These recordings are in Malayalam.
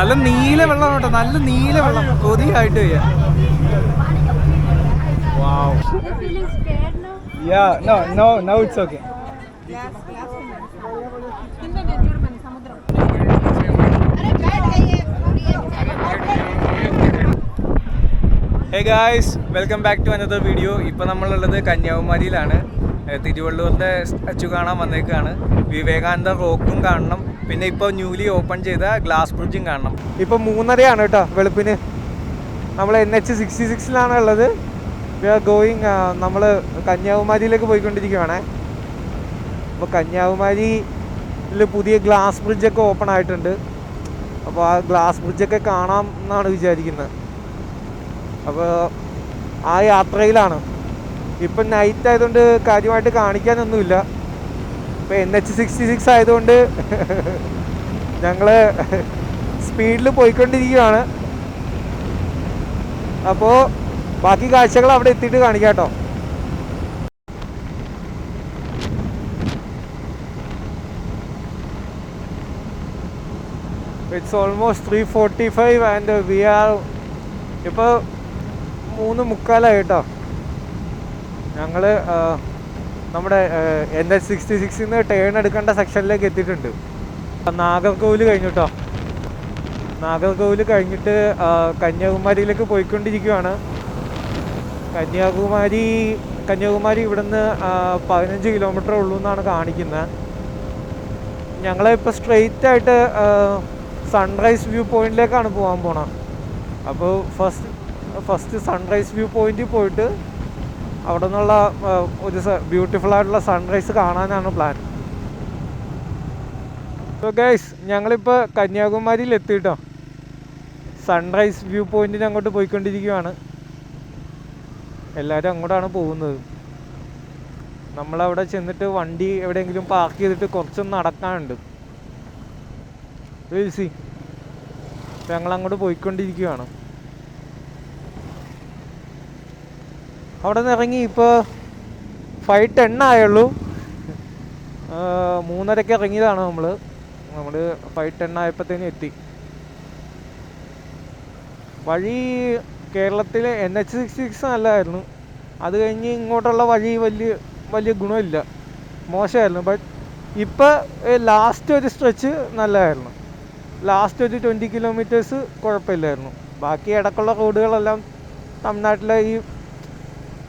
നല്ല നീല വെള്ളമാണ് കേട്ടോ, നല്ല നീല വെള്ളം കൊതിയായിട്ട് ചെയ്യാം. Wow. Yeah, no, it's okay. Hey guys, welcome back to another video. ഇപ്പോൾ നമ്മളുള്ളത് കന്യാകുമാരിയിലാണ്. തിരുവള്ളൂരിൻ്റെ സ്റ്റാച്ചു കാണാൻ വന്നേക്കാണ്. വിവേകാനന്ദ റോക്കും കാണണം, പിന്നെ ഇപ്പോൾ ന്യൂലി ഓപ്പൺ ചെയ്ത ഗ്ലാസ് ബ്രിഡ്ജും കാണണം. ഇപ്പോൾ 3:30 കേട്ടോ വെളുപ്പിന്. നമ്മൾ NH-66 ഉള്ളത്. വി ആർ ഗോയിങ്, നമ്മൾ കന്യാകുമാരിയിലേക്ക് പോയിക്കൊണ്ടിരിക്കുകയാണ്. അപ്പോൾ കന്യാകുമാരിയിൽ പുതിയ ഗ്ലാസ് ബ്രിഡ്ജൊക്കെ ഓപ്പൺ ആയിട്ടുണ്ട്. അപ്പോൾ ആ ഗ്ലാസ് ബ്രിഡ്ജൊക്കെ കാണാം എന്നാണ് വിചാരിക്കുന്നത്. അപ്പോൾ ആ യാത്രയിലാണ്. ഇപ്പം നൈറ്റ് ആയതുകൊണ്ട് കാര്യമായിട്ട് കാണിക്കാനൊന്നുമില്ല. ഇപ്പോൾ NH-66 ആയതുകൊണ്ട് ഞങ്ങൾ സ്പീഡിൽ പോയിക്കൊണ്ടിരിക്കുകയാണ്. അപ്പോൾ ബാക്കി കാഴ്ചകൾ അവിടെ എത്തിയിട്ട് കാണിക്കാം കേട്ടോ. It's almost 3:45 and we are ഇപ്പോൾ 3:45 കേട്ടോ. ഞങ്ങൾ നമ്മുടെ NH-66 ടേൺ എടുക്കേണ്ട സെക്ഷനിലേക്ക് എത്തിയിട്ടുണ്ട്. നാഗർകോവിൽ കഴിഞ്ഞു കേട്ടോ. നാഗർകോവിൽ കഴിഞ്ഞിട്ട് കന്യാകുമാരിയിലേക്ക് പോയിക്കൊണ്ടിരിക്കുകയാണ്. കന്യാകുമാരി ഇവിടുന്ന് 15 കിലോമീറ്റർ ഉള്ളൂ എന്നാണ് കാണിക്കുന്നത്. ഞങ്ങളിപ്പോൾ സ്ട്രെയിറ്റ് ആയിട്ട് സൺറൈസ് വ്യൂ പോയിന്റിലേക്കാണ് പോകാൻ പോണത്. അപ്പോൾ ഫസ്റ്റ് സൺറൈസ് വ്യൂ പോയിന്റിൽ പോയിട്ട് അവിടെ നിന്നുള്ള ഒരു ബ്യൂട്ടിഫുൾ ആയിട്ടുള്ള സൺറൈസ് കാണാനാണ് പ്ലാൻ. സോ ഗൈസ്, ഞങ്ങളിപ്പോൾ കന്യാകുമാരിയിൽ എത്തിയിട്ടോ. സൺറൈസ് വ്യൂ പോയിന്റിന് അങ്ങോട്ട് പോയിക്കൊണ്ടിരിക്കുകയാണ്. എല്ലാവരും അങ്ങോട്ടാണ് പോകുന്നത്. നമ്മളവിടെ ചെന്നിട്ട് വണ്ടി എവിടെയെങ്കിലും പാർക്ക് ചെയ്തിട്ട് കുറച്ചൊന്ന് നടക്കാനുണ്ട്. സി ഞങ്ങളങ്ങോട്ട് പോയിക്കൊണ്ടിരിക്കുകയാണ്. അവിടെ നിന്ന് ഇറങ്ങി ഇപ്പോൾ 5:10 ആയുള്ളൂ. 3:30 ഇറങ്ങിയതാണ് നമ്മൾ 5:10 ആയപ്പോഴത്തേനും എത്തി. വഴി കേരളത്തിലെ NH-66 നല്ലതായിരുന്നു. അത് കഴിഞ്ഞ് ഇങ്ങോട്ടുള്ള വഴി വലിയ ഗുണമില്ല, മോശമായിരുന്നു. ബട്ട് ഇപ്പോൾ ലാസ്റ്റ് ഒരു സ്ട്രെച്ച് നല്ലതായിരുന്നു. ലാസ്റ്റ് ഒരു 20 കിലോമീറ്റേഴ്സ് കുഴപ്പമില്ലായിരുന്നു. ബാക്കി ഇടയ്ക്കുള്ള റോഡുകളെല്ലാം, തമിഴ്നാട്ടിലെ ഈ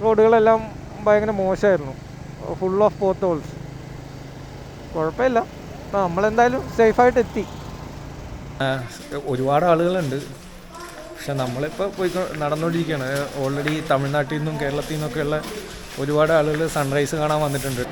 റോഡുകളെല്ലാം ഭയങ്കര മോശമായിരുന്നു. ഫുൾ ഓഫ് പോത്ത് ഹോൾസ്. കുഴപ്പമില്ല, നമ്മളെന്തായാലും സേഫായിട്ട് എത്തി. ഒരുപാട് ആളുകളുണ്ട്, പക്ഷെ നമ്മളിപ്പോൾ നടന്നുകൊണ്ടിരിക്കുകയാണ്. ഓൾറെഡി തമിഴ്നാട്ടിൽ നിന്നും കേരളത്തിൽ നിന്നൊക്കെയുള്ള ഒരുപാട് ആളുകൾ സൺറൈസ് കാണാൻ വന്നിട്ടുണ്ട്.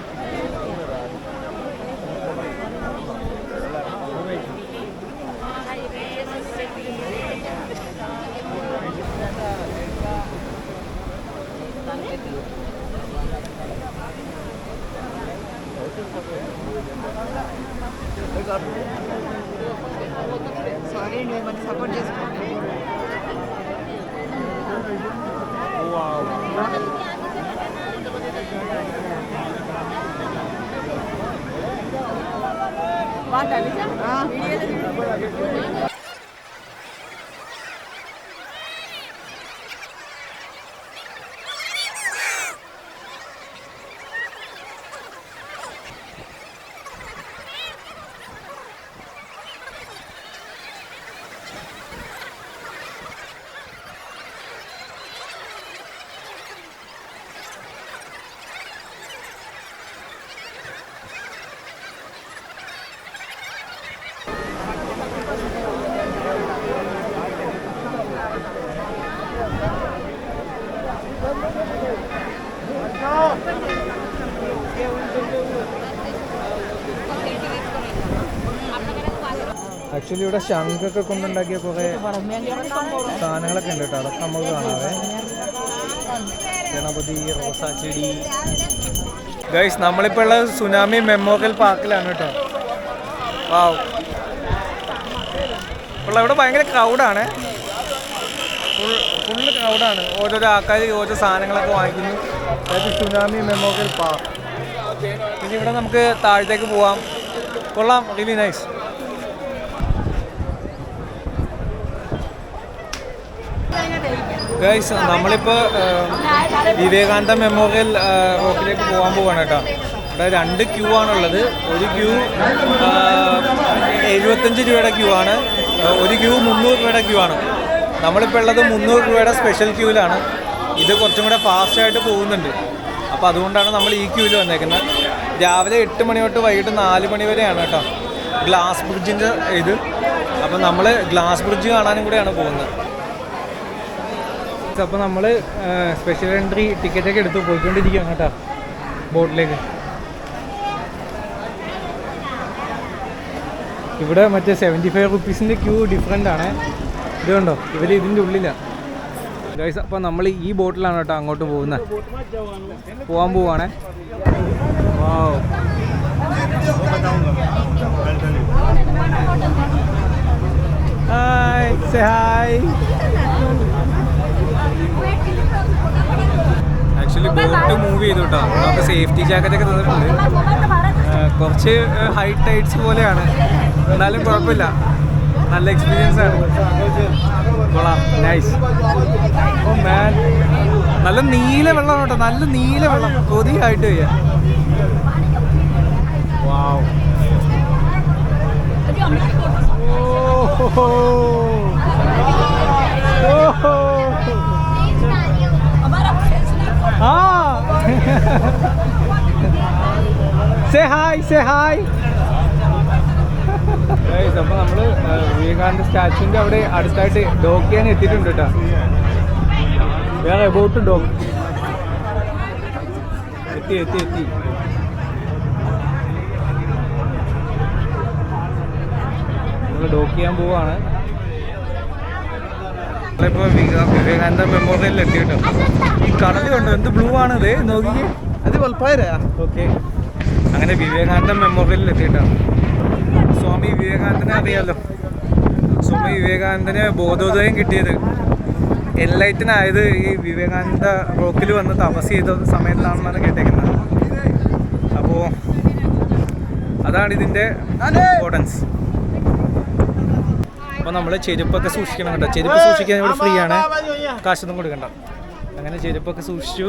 ആക്ച്വലി ഇവിടെ ശംഖൊക്കെ കൊണ്ടുണ്ടാക്കിയ കുറേ സാധനങ്ങളൊക്കെ ഉണ്ട് കേട്ടോ. അതൊക്കെ നമുക്ക് കാണാവേ. ഗണപതി, റോസാച്ചെടി. ഗൈസ്, നമ്മളിപ്പോൾ ഉള്ളത് സുനാമി മെമ്മോറിയൽ പാർക്കിലാണ് കേട്ടോ. വാവ്, ഇപ്പോൾ ഇവിടെ ഭയങ്കര ക്രൗഡാണ്. ഫുള്ള് ക്രൗഡാണ്. ഓരോരോ ആൾക്കാർ ഓരോ സാധനങ്ങളൊക്കെ വാങ്ങിക്കുന്നു. അതായത് സുനാമി മെമ്മോറിയൽ പാർക്ക്. പിന്നെ ഇവിടെ നമുക്ക് താഴത്തേക്ക് പോവാം. കൊള്ളാം, റിയലി നൈസ്. ഗൈസ് നമ്മളിപ്പോൾ വിവേകാനന്ദ മെമ്മോറിയൽ റോക്കിലേക്ക് പോകാൻ പോവാണ് കേട്ടോ. ഇവിടെ 2 ക്യൂ ആണുള്ളത്. ഒരു ക്യൂ 75 രൂപയുടെ ക്യൂ ആണ്, ഒരു ക്യൂ 300 രൂപയുടെ ക്യൂ ആണ്. നമ്മളിപ്പോൾ ഉള്ളത് 300 രൂപയുടെ സ്പെഷ്യൽ ക്യൂവിലാണ്. ഇത് കുറച്ചും കൂടെ ഫാസ്റ്റായിട്ട് പോകുന്നുണ്ട്. അപ്പോൾ അതുകൊണ്ടാണ് നമ്മൾ ഈ ക്യൂവിൽ വന്നേക്കുന്നത്. രാവിലെ 8 മണി തൊട്ട് വൈകിട്ട് 4 മണി വരെയാണ് കേട്ടോ ഗ്ലാസ് ബ്രിഡ്ജിൻ്റെ ഇത്. അപ്പോൾ നമ്മൾ ഗ്ലാസ് ബ്രിഡ്ജ് കാണാനും കൂടെയാണ് പോകുന്നത്. അപ്പോൾ നമ്മൾ സ്പെഷ്യൽ എൻട്രി ടിക്കറ്റൊക്കെ എടുത്ത് പോയിക്കൊണ്ടിരിക്കുകയാണ് കേട്ടോ ബോട്ടിലേക്ക്. ഇവിടെ മറ്റേ 75 റുപ്പീസിൻ്റെ ക്യൂ ഡിഫറെൻ്റ് ആണ്. ഇത് കണ്ടോ, ഇവർ ഇതിൻ്റെ ഉള്ളിലാണ് ഗൈസ്. അപ്പോൾ നമ്മൾ ഈ ബോട്ടിലാണ് കേട്ടോ അങ്ങോട്ട് പോകാൻ പോവാണേ. Wow, hi, say hi. Actually boat move ചെയ്തു കേട്ടോ. നമുക്ക് സേഫ്റ്റി ജാക്കറ്റൊക്കെ തന്നിട്ടുണ്ട്. കുറച്ച് ഹൈ ടൈറ്റ്സ് പോലെയാണ്, എന്നാലും കുഴപ്പമില്ല, നല്ല എക്സ്പീരിയൻസ് ആണ്. കൊള്ളാം, നൈസ്. ഓ മാൻ, നല്ല നീല വെള്ളം കേട്ടോ, നല്ല നീല വെള്ളം, കൊതിയായിട്ട് വയ്യ. വാവ്, സേ ഹായ്, സേ ഹായ്. അപ്പോൾ നമ്മൾ വിവേകാനന്ദ സ്റ്റാച്യൂൻ്റെ അവിടെ അടുത്തായിട്ട് ഡോക്ക് ചെയ്യാൻ എത്തിയിട്ടുണ്ട് കേട്ടോ. വേറെ എബൌട്ട് ഡോക്ക് എത്തി. നമ്മൾ ഡോക്ക് ചെയ്യാൻ പോവാണ്. നമ്മളിപ്പോൾ വിവേകാനന്ദ മെമ്മോറിയലിൽ എത്തി കേട്ടോ. ഈ കടൽ കണ്ടോ, എന്ത് ബ്ലൂ ആണ് ഇത്, നോക്കിക്കേ. അത് വൽപ്പായരാ. ഓക്കെ, അങ്ങനെ വിവേകാനന്ദ മെമ്മോറിയലിൽ എത്തിയിട്ടാണ്. സ്വാമി വിവേകാനന്ദനെ അറിയാമല്ലോ. സ്വാമി വിവേകാനന്ദന് ബോധോദയം കിട്ടിയത്, എൻലൈറ്റൻ ആയത് ഈ വിവേകാനന്ദ റോക്കിൽ വന്ന് തപസ് ചെയ്ത സമയത്താണെന്നാണ് കേട്ടേക്കുന്നത്. അപ്പോൾ അതാണ് ഇതിൻ്റെ ഇമ്പോർട്ടൻസ്. അപ്പോൾ നമ്മൾ ചെരുപ്പൊക്കെ സൂക്ഷിക്കണം കേട്ടോ. ചെരുപ്പ് സൂക്ഷിക്കാൻ ഇവിടെ ഫ്രീ ആണ്, കാശൊന്നും കൊടുക്കണ്ട. അങ്ങനെ ചെരുപ്പൊക്കെ സൂക്ഷിച്ചു.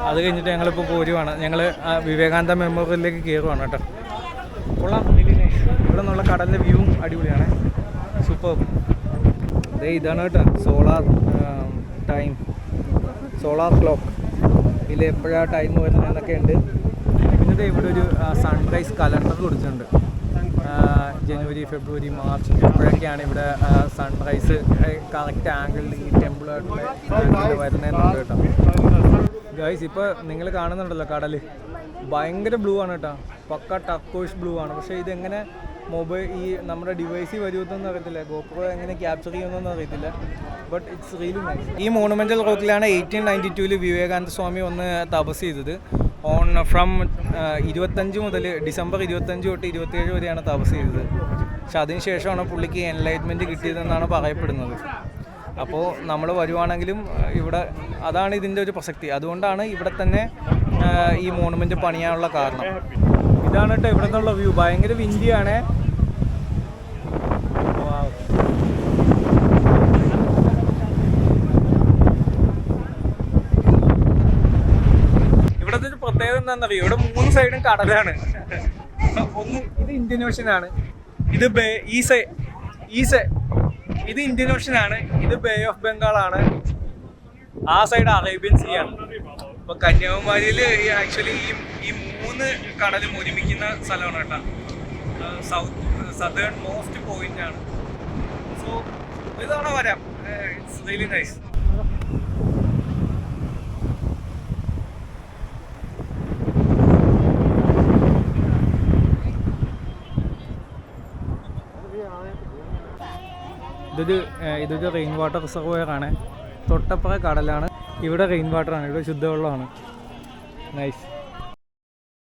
അത് കഴിഞ്ഞിട്ട് ഞങ്ങളിപ്പോൾ പോരുവാണ്. ഞങ്ങൾ വിവേകാനന്ദ മെമ്മോറിയലിലേക്ക് കയറുവാണ് കേട്ടോ. കൊള്ളാം, ഇവിടെ നിന്നുള്ള കടലിൻ്റെ വ്യൂവും അടിപൊളിയാണ്, സൂപ്പർ. ഇതാണ് കേട്ടോ സോളാർ ക്ലോക്ക്. ഇതിൽ എപ്പോഴാണ് ടൈം വരുന്നതെന്നൊക്കെ ഉണ്ട്. എന്നിട്ട് ഇവിടെ ഒരു സൺറൈസ് കലണ്ടർ കൊടുത്തിട്ടുണ്ട്. ജനുവരി, ഫെബ്രുവരി, മാർച്ച് എപ്പോഴൊക്കെയാണ് ഇവിടെ സൺറൈസ് കറക്റ്റ് ആംഗിളിൽ ഈ ടെമ്പിളായിട്ടുള്ള വരുന്നതെന്നുണ്ട് കേട്ടോ. ഗൈസ്, ഇപ്പോൾ നിങ്ങൾ കാണുന്നുണ്ടല്ലോ കടൽ ഭയങ്കര ബ്ലൂ ആണ് കേട്ടോ, പക്ക ടർക്കോയിഷ് ബ്ലൂ ആണ്. പക്ഷേ ഇതെങ്ങനെ ഈ നമ്മുടെ ഡിവൈസിൽ വരുമെന്നൊന്നും അറിയത്തില്ല, ഗോപ്രോ എങ്ങനെ ക്യാപ്ചർ ചെയ്യുമെന്നൊന്നും അറിയത്തില്ല. But it's really nice. ഈ മോണുമെൻ്റൽ റോക്കിലാണ് 1892 വിവേകാനന്ദ സ്വാമി വന്ന് തപസ് ചെയ്തത്. ഫ്രം 25 മുതൽ ഡിസംബർ 25 തൊട്ട് 27 വരെയാണ് തപസ് ചെയ്തത്. പക്ഷെ അതിനുശേഷമാണ് പുള്ളിക്ക് എൻലൈറ്റ്മെൻറ്റ് കിട്ടിയതെന്നാണ് പറയപ്പെടുന്നത്. അപ്പോൾ നമ്മൾ വരുവാണെങ്കിലും ഇവിടെ അതാണ് ഇതിൻ്റെ ഒരു പ്രസക്തി. അതുകൊണ്ടാണ് ഇവിടെ തന്നെ ഈ മോണുമെൻ്റ് പണിയാനുള്ള കാരണം. ഇതാണ് കേട്ടോ ഇവിടെ നിന്നുള്ള വ്യൂ. ഭയങ്കര വിൻഡിയാണ്. ഇവിടുത്തെ ഒരു പ്രത്യേകത എന്താണെന്നറിയോ, ഇവിടെ 3 സൈഡും കടലാണ്. ഒന്ന് ഇത് ഇന്ത്യൻ ഓഷ്യനാണ്, ഇത് ഇത് ഇന്ത്യൻ ഓഷ്യനാണ്, ഇത് ബേ ഓഫ് ബംഗാളാണ്, ആ സൈഡ് അറേബ്യൻ സീ ആണ്. അപ്പോൾ കന്യാകുമാരിയിൽ ആക്ച്വലി ഈ 3 കടലും ഒരുമിക്കുന്ന സ്ഥലമാണ് കേട്ടോ. സദേൺ മോസ്റ്റ് പോയിന്റ് ആണ്. സോ ഇതവണ വരാം, ഇറ്റ്സ് റിയലി നൈസ്. ഇതൊരു റെയിൻ വാട്ടർ റിസർവോയർ ആണ്. തൊട്ടപ്പുറ കടലാണ്, ഇവിടെ റെയിൻ വാട്ടറാണ്, ഇവിടെ ശുദ്ധവെള്ളമാണ്. നൈസ്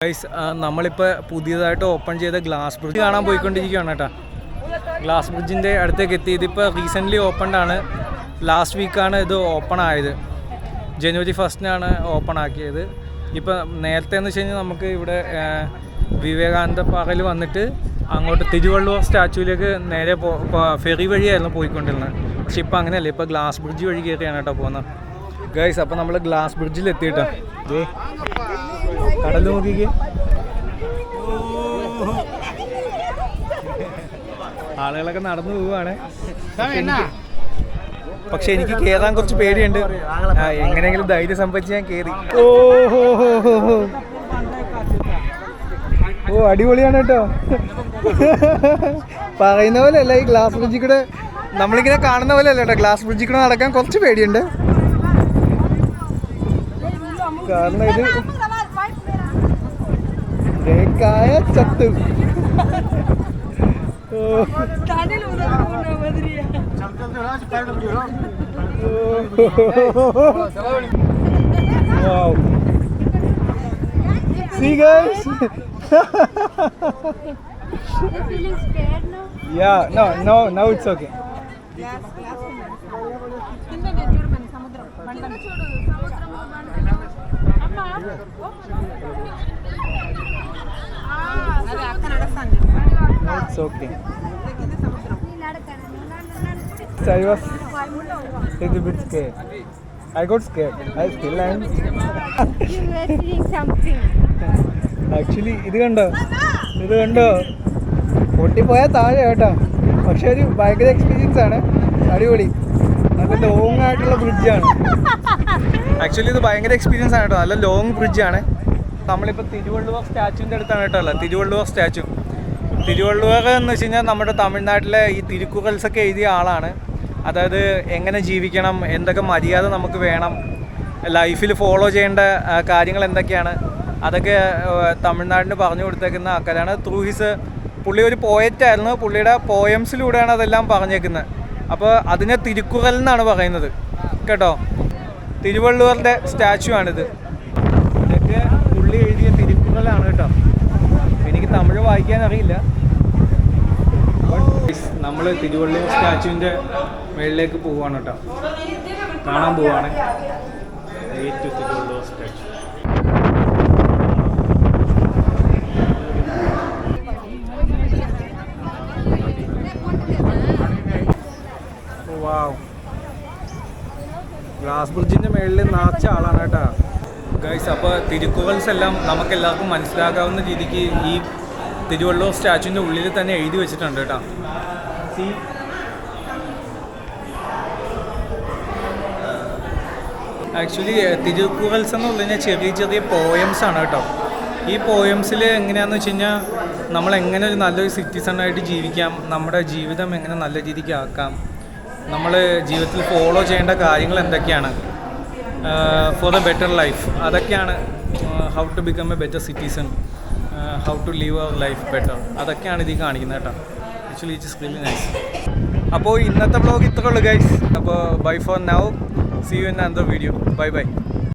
ഗൈസ്, നമ്മളിപ്പോൾ പുതിയതായിട്ട് ഓപ്പൺ ചെയ്ത ഗ്ലാസ് ബ്രിഡ്ജ് കാണാൻ പോയിക്കൊണ്ടിരിക്കുകയാണ് കേട്ടോ. ഗ്ലാസ് ബ്രിഡ്ജിൻ്റെ അടുത്തേക്ക് എത്തി. ഇതിപ്പോൾ റീസെൻ്റ്ലി ഓപ്പൺഡ് ആണ്, ലാസ്റ്റ് വീക്കാണ് ഇത് ഓപ്പൺ ആയത്. ജനുവരി 1 ഓപ്പൺ ആക്കിയത്. ഇപ്പോൾ നേരത്തെ എന്ന് വെച്ച് കഴിഞ്ഞാൽ നമുക്ക് ഇവിടെ വിവേകാനന്ദ പാറയിൽ വന്നിട്ട് അങ്ങോട്ട് തിരുവള്ളൂർ സ്റ്റാച്യൂവിലേക്ക് നേരെ ഫെറി വഴിയായിരുന്നു പോയിക്കൊണ്ടിരുന്നത്. പക്ഷെ ഇപ്പം അങ്ങനെയല്ല, ഇപ്പോൾ ഗ്ലാസ് ബ്രിഡ്ജ് വഴി കയറിയാണ് കേട്ടോ പോകുന്നത് ഗൈസ്. അപ്പോൾ നമ്മൾ ഗ്ലാസ് ബ്രിഡ്ജിൽ എത്തിയിട്ടോ. കടൽ നോക്കിക്കേ, ആളുകളൊക്കെ നടന്നു പോവുകയാണ്. പക്ഷെ എനിക്ക് കയറാൻ കുറച്ച് പേടിയുണ്ട്. എങ്ങനെയെങ്കിലും ധൈര്യം സംഭവിച്ച് ഞാൻ കയറി. ഓ അടിപൊളിയാണ് കേട്ടോ. പറയുന്ന പോലെ അല്ല, ഈ ഗ്ലാസ് ബ്രിഡ്ജിൽ കൂടെ നമ്മളിങ്ങനെ കാണുന്ന പോലെ അല്ല കേട്ടോ. ഗ്ലാസ് ബ്രിഡ്ജിൽ കൂടെ നടക്കാൻ കുറച്ച് പേടിയുണ്ട്. കാരണം ഇത് ബ്രേക്കായ ചത്തു. Wow. See guys? You're feeling scared now? Yeah, now it's okay. It's okay. I was a little bit scared. I got scared. I still am. You were seeing something. Actually ഇത് കണ്ടോ പൊട്ടിപ്പോയാൽ താഴെ കേട്ടോ. പക്ഷെ ഒരു ഭയങ്കര എക്സ്പീരിയൻസ് ആണ്, അടിപൊളി. നല്ല ലോങ് ആയിട്ടുള്ള ബ്രിഡ്ജാണ്. ആക്ച്വലി ഇത് ഭയങ്കര എക്സ്പീരിയൻസ് ആണ് കേട്ടോ. നല്ല ലോങ് ബ്രിഡ്ജാണ്. നമ്മളിപ്പോൾ തിരുവള്ളുവർ സ്റ്റാച്യൂവിൻ്റെ അടുത്താണ് കേട്ടോ ഉള്ളത്. തിരുവള്ളുവർ സ്റ്റാച്യു. തിരുവള്ളുവർ എന്ന് വെച്ച് കഴിഞ്ഞാൽ നമ്മുടെ തമിഴ്നാട്ടിലെ ഈ തിരുക്കുറൾസൊക്കെ എഴുതിയ ആളാണ്. അതായത് എങ്ങനെ ജീവിക്കണം, എന്തൊക്കെ മര്യാദ നമുക്ക് വേണം, ലൈഫിൽ ഫോളോ ചെയ്യേണ്ട കാര്യങ്ങൾ എന്തൊക്കെയാണ്, അതൊക്കെ തമിഴ്നാടിന് പറഞ്ഞു കൊടുത്തേക്കുന്ന ആൾക്കാരാണ്. ത്രൂ ഹിസ് പുള്ളി ഒരു പോയറ്റായിരുന്നു. പുള്ളിയുടെ പോയംസിലൂടെയാണ് അതെല്ലാം പറഞ്ഞേക്കുന്നത്. അപ്പോൾ അതിനെ തിരുക്കുറൽ എന്നാണ് പറയുന്നത് കേട്ടോ. തിരുവള്ളുവറിൻ്റെ സ്റ്റാച്യു ആണിത്. ഇതൊക്കെ പുള്ളി എഴുതിയ തിരുക്കുറലാണ് കേട്ടോ. എനിക്ക് തമിഴ് വായിക്കാൻ അറിയില്ല. നമ്മൾ തിരുവള്ളുവർ സ്റ്റാച്യുവിൻ്റെ മുകളിലേക്ക് പോവുകയാണ് കേട്ടോ. കാണാൻ പോവുകയാണ് തിരുവള്ളുവർ സ്റ്റാച്യു. വാവ്, ഗ്ലാസ് ബ്രിഡ്ജിൻ്റെ മുകളിൽ നാച്ച ആളാണ് കേട്ടോ ഗൈസ്. അപ്പോൾ തിരുക്കുറൾസ് എല്ലാം നമുക്കെല്ലാവർക്കും മനസ്സിലാക്കാവുന്ന രീതിക്ക് ഈ തിരുവള്ളുവർ സ്റ്റാച്യുവിൻ്റെ ഉള്ളിൽ തന്നെ എഴുതി വെച്ചിട്ടുണ്ട് കേട്ടോ. ആക്ച്വലി തിരുക്കുറൾസ് എന്ന് പറഞ്ഞു കഴിഞ്ഞാൽ ചെറിയ ചെറിയ പോയംസ് ആണ് കേട്ടോ. ഈ പോയംസിൽ എങ്ങനെയാണെന്ന് വെച്ച് കഴിഞ്ഞാൽ നമ്മളെങ്ങനെ ഒരു നല്ലൊരു സിറ്റിസണായിട്ട് ജീവിക്കാം, നമ്മുടെ ജീവിതം എങ്ങനെ നല്ല രീതിക്ക് ആക്കാം, നമ്മൾ ജീവിതത്തിൽ ഫോളോ ചെയ്യേണ്ട കാര്യങ്ങൾ എന്തൊക്കെയാണ്, ഫോർ ദ ബെറ്റർ ലൈഫ്, അതൊക്കെയാണ്. How to become a better citizen, how to live our life better, അതൊക്കെയാണ് ഇതിൽ കാണിക്കുന്നത് കേട്ടോ. Actually it's really nice. അപ്പോൾ ഇന്നത്തെ വ്ളോഗ് ഇത്രേ ഉള്ളൂ ഗൈസ്. അപ്പോൾ bye for now, see you in another video. Bye by.